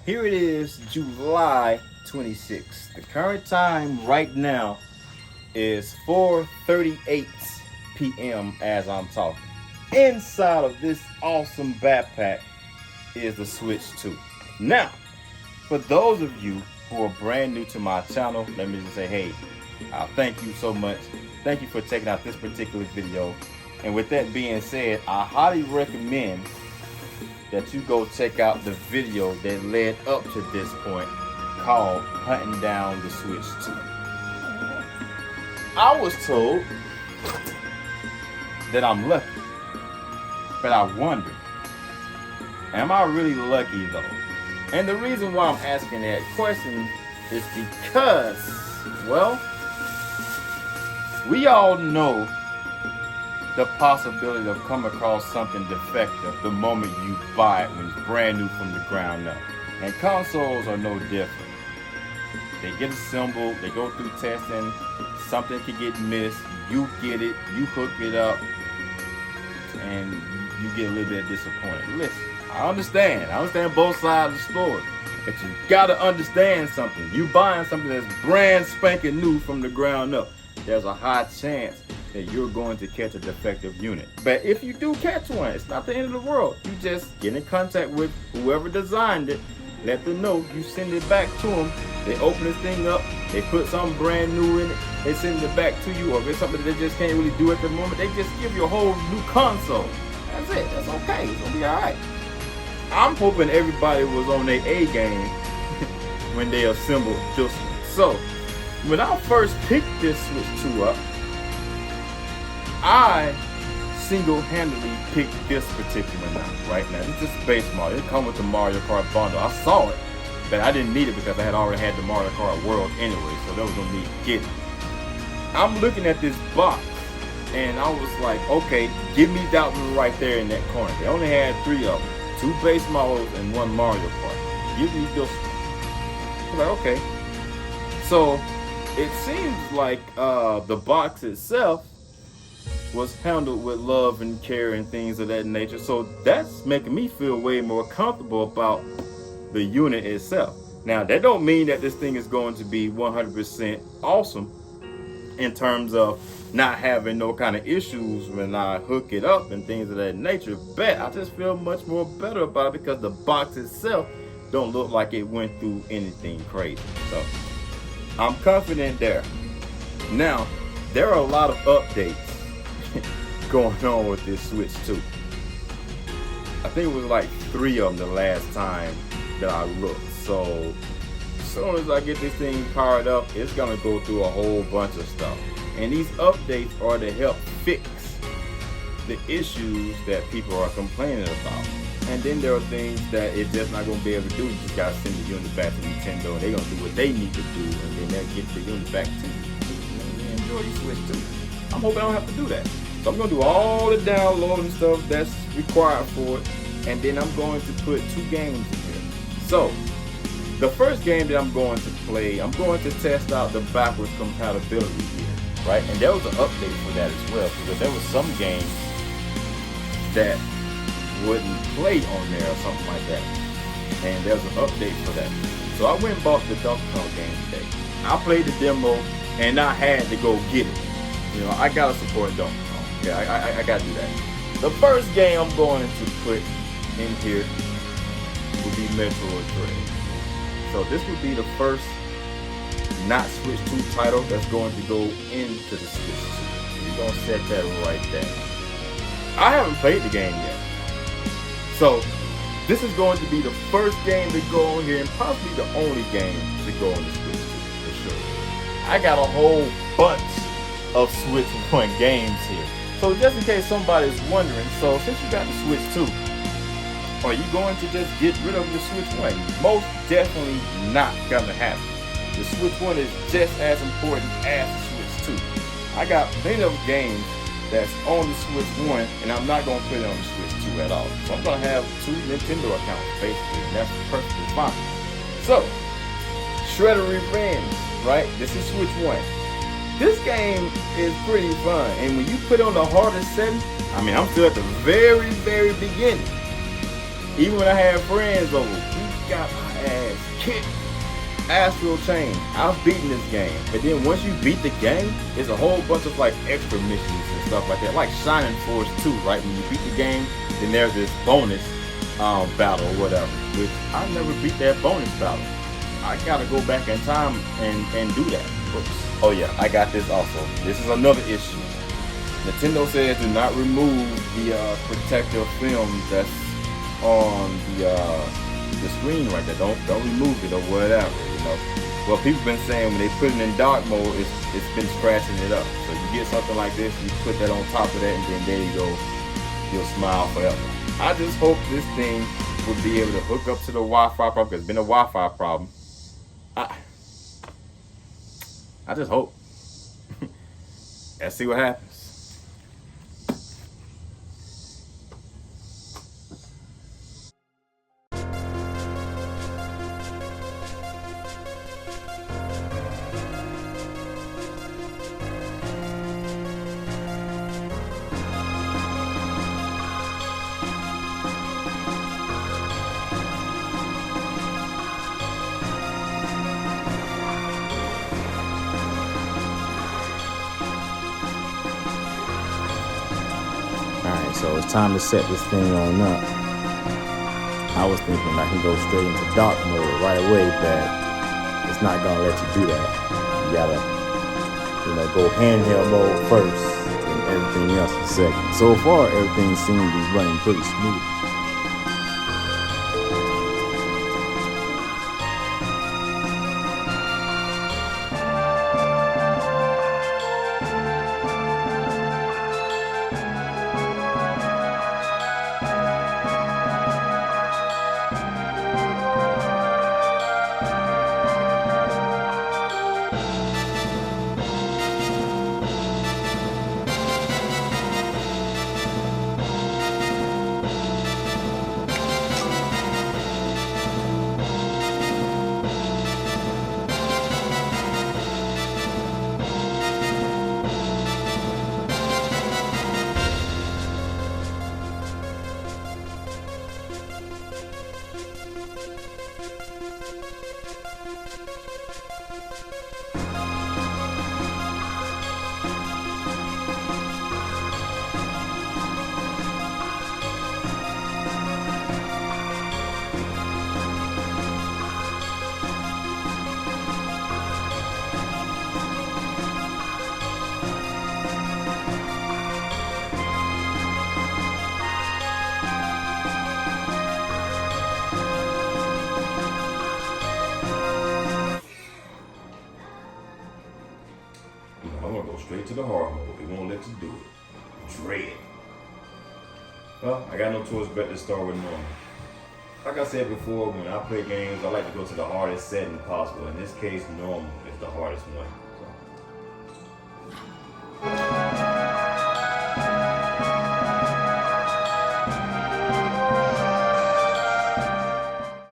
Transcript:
Here it is, July 26th. The current time right now is 4:38 p.m. as I'm talking. Inside of this awesome backpack is the Switch 2. Now, for those of you who are brand new to my channel, let me just say, hey, thank you so much. Thank you for checking out this particular video. And with that being said, I highly recommend that you go check out the video that led up to this point called Hunting Down the Switch 2. I was told that I'm lucky, but I wonder, am I really lucky though? And the reason why I'm asking that question is because, well, we all know the possibility of coming across something defective the moment you buy it when it's brand new from the ground up. And consoles are no different. They get assembled, they go through testing, something can get missed, you get it, you hook it up, and you get a little bit disappointed. Listen, I understand both sides of the story, but you gotta understand something. You buying something that's brand spanking new from the ground up, there's a high chance that you're going to catch a defective unit. But if you do catch one, it's not the end of the world. You just get in contact with whoever designed it, let them know, you send it back to them, they open this thing up, they put something brand new in it, they send it back to you, or if it's something that they just can't really do at the moment, they just give you a whole new console. That's it, that's okay, it's gonna be alright. I'm hoping everybody was on their A game when they assembled this one. So, when I first picked this Switch 2 up, I single-handedly picked this particular one right now. It's just base model. It comes with the Mario Kart bundle. I saw it, but I didn't need it because I had already had the Mario Kart World anyway, so there was no need to get it. I'm looking at this box, and I was like, okay, give me that one right there in that corner. They only had 3 of them, 2 base models and 1 Mario Kart. Give me this one. I was like, okay. So it seems like the box itself was handled with love and care and things of that nature. So that's making me feel way more comfortable about the unit itself. Now, that don't mean that this thing is going to be 100% awesome in terms of not having no kind of issues when I hook it up and things of that nature. But I just feel much more better about it because the box itself don't look like it went through anything crazy. So I'm confident there. Now, there are a lot of updates going on with this Switch 2. I think it was like 3 of them the last time that I looked. So as soon as I get this thing powered up, it's gonna go through a whole bunch of stuff. And these updates are to help fix the issues that people are complaining about. And then there are things that it's just not gonna be able to do. You just gotta send the unit back to Nintendo, and they're gonna do what they need to do, and then they'll get the unit back to you. Enjoy your Switch 2. I'm hoping I don't have to do that. So I'm going to do all the downloading stuff that's required for it, and then I'm going to put 2 games in here. So the first game that I'm going to play, I'm going to test out the backwards compatibility here, right? And there was an update for that as well, because there was some games that wouldn't play on there or something like that, and there's an update for that. So I went and bought the Donkey Kong game today. I played the demo, and I had to go get it. You know, I gotta support Donkey Kong. Yeah, I gotta do that. The first game I'm going to put in here will be Metroid Dread. So this would be the first not Switch 2 title that's going to go into the Switch 2. We're gonna set that right there. I haven't played the game yet. So this is going to be the first game to go on here, and possibly the only game to go on the Switch 2 for sure. I got a whole bunch of Switch 1 games here. So just in case somebody's wondering, so since you got the Switch 2, are you going to just get rid of the Switch 1? Most definitely not gonna happen. The Switch 1 is just as important as the Switch 2. I got plenty of games that's on the Switch 1, and I'm not gonna put it on the Switch 2 at all. So I'm gonna have 2 Nintendo accounts basically, and that's perfectly fine. So, Shredder Revenge, right? This is Switch 1. This game is pretty fun, and when you put on the hardest setting, I mean, I'm still at the very, very beginning. Even when I had friends over, we got my ass kick Astral Chain. I've beaten this game. And then once you beat the game, it's a whole bunch of like extra missions and stuff like that. Like Shining Force 2, right? When you beat the game, then there's this bonus battle or whatever. Which I never beat that bonus battle. I gotta go back in time and do that. Oops. Oh yeah, I got this also. This is another issue. Nintendo says do not remove the protective film that's on the screen right there. Don't remove it or whatever, you know. Well, people been saying when they put it in dark mode, it's been scratching it up. So you get something like this, you put that on top of that, and then there you go. You'll smile forever. I just hope this thing will be able to hook up to the Wi-Fi problem, because it's been a Wi-Fi problem. I just hope. Let's see what happens. Alright, so it's time to set this thing on up. I was thinking I can go straight into dark mode right away, but it's not gonna let you do that. You gotta, go handheld mode first and everything else in second. So far, everything seems to be running pretty smooth. I'm gonna go straight to the hard mode. It won't let you do it. Dread. Well, I got no choice but to start with normal. Like I said before, when I play games, I like to go to the hardest setting possible. In this case, normal is the hardest one.